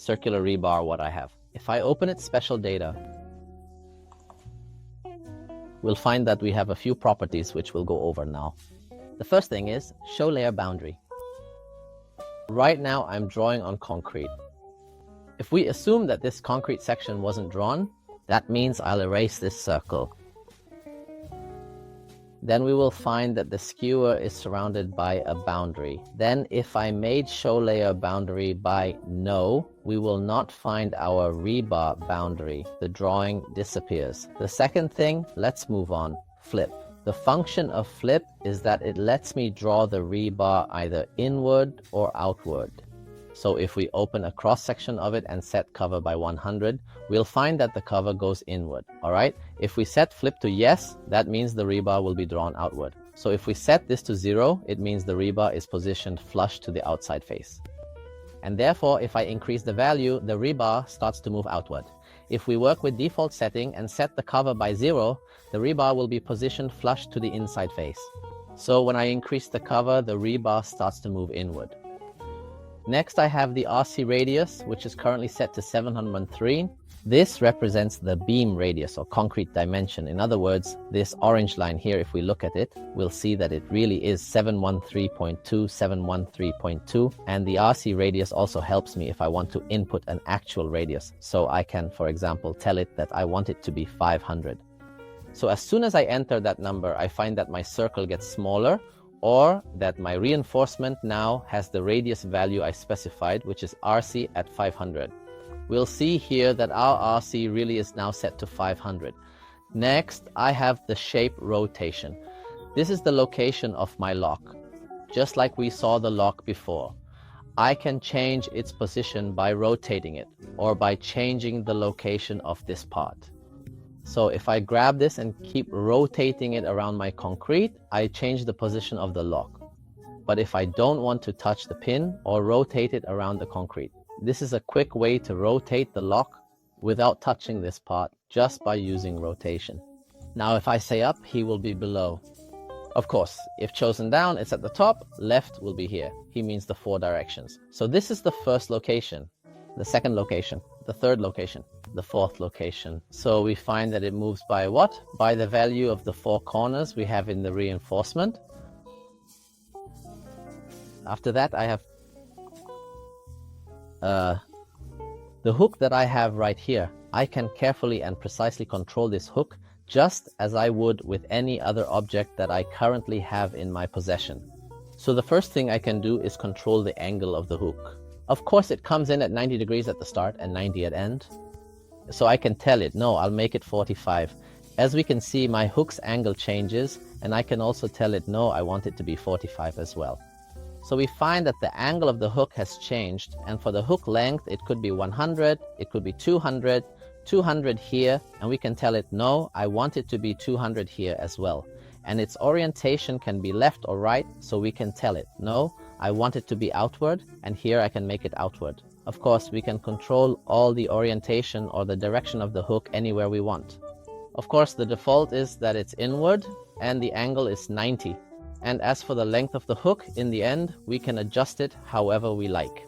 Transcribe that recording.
circular rebar what I have. If I open its special data, we'll find that we have a few properties which we'll go over now. The first thing is show layer boundary. Right now I'm drawing on concrete. If we assume that this concrete section wasn't drawn, that means I'll erase this circle. Then we will find that the skewer is surrounded by a boundary. Then if I made show layer boundary by no, we will not find our rebar boundary. The drawing disappears. The second thing, let's move on. Flip. The function of flip is that it lets me draw the rebar either inward or outward. So if we open a cross section of it and set cover by 100, we'll find that the cover goes inward, all right? If we set flip to yes, that means the rebar will be drawn outward. So if we set this to 0, it means the rebar is positioned flush to the outside face. And therefore, if I increase the value, the rebar starts to move outward. If we work with default setting and set the cover by 0, the rebar will be positioned flush to the inside face. So when I increase the cover, the rebar starts to move inward. Next, I have the RC radius, which is currently set to 703. This represents the beam radius or concrete dimension. In other words, this orange line here, if we look at it, we'll see that it really is 713.2, 713.2. And the RC radius also helps me if I want to input an actual radius. So I can, for example, tell it that I want it to be 500. So as soon as I enter that number, I find that my circle gets smaller, or that my reinforcement now has the radius value I specified, which is RC at 500. We'll see here that our RC really is now set to 500. Next, I have the shape rotation. This is the location of my lock. Just like we saw the lock before, I can change its position by rotating it or by changing the location of this part. So if I grab this and keep rotating it around my concrete, I change the position of the lock. But if I don't want to touch the pin or rotate it around the concrete, this is a quick way to rotate the lock without touching this part, just by using rotation. Now if I say up, he will be below. Of course, if chosen down, it's at the top, left will be here. He means the 4 directions. So this is the first location, the second location, the third location, the fourth location. So we find that it moves by what? By the value of the 4 corners we have in the reinforcement. After that, I have the hook that I have right here. I can carefully and precisely control this hook just as I would with any other object that I currently have in my possession. So the first thing I can do is control the angle of the hook. Of course, it comes in at 90 degrees at the start and 90 at end. So I can tell it, no, I'll make it 45. As we can see, my hook's angle changes, and I can also tell it, no, I want it to be 45 as well. So we find that the angle of the hook has changed, and for the hook length, it could be 100, it could be 200, 200 here, and we can tell it, no, I want it to be 200 here as well. And its orientation can be left or right, so we can tell it, no, I want it to be outward, and here I can make it outward. Of course, we can control all the orientation or the direction of the hook anywhere we want. Of course, the default is that it's inward, and the angle is 90. And as for the length of the hook, in the end, we can adjust it however we like.